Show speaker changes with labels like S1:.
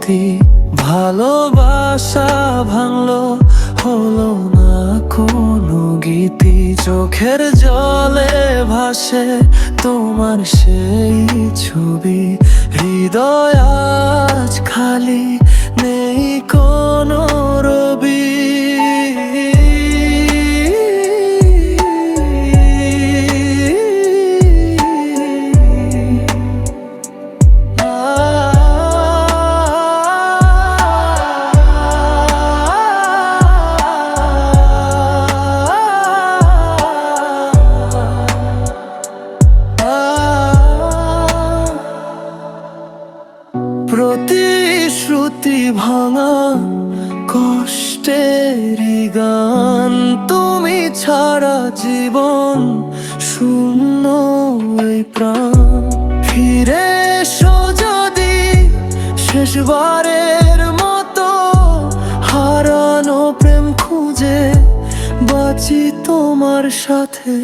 S1: স্মৃতি। ভালোবাসা ভাঙলো, হলো না কোনো গীতি। চোখের জলে ভাসে তোমার সেই ছবি। হৃদয় আজ খালি, নেই কোনো রবি। প্রতিশ্রুতি ভাঙা কষ্টেরই গান। তুমি ছাড়া জীবন শূন্য এই প্রাণ। ফিরে এসো যদি শেষবারের মতো, হারানো প্রেম খুঁজে বাঁচি তোমার সাথে।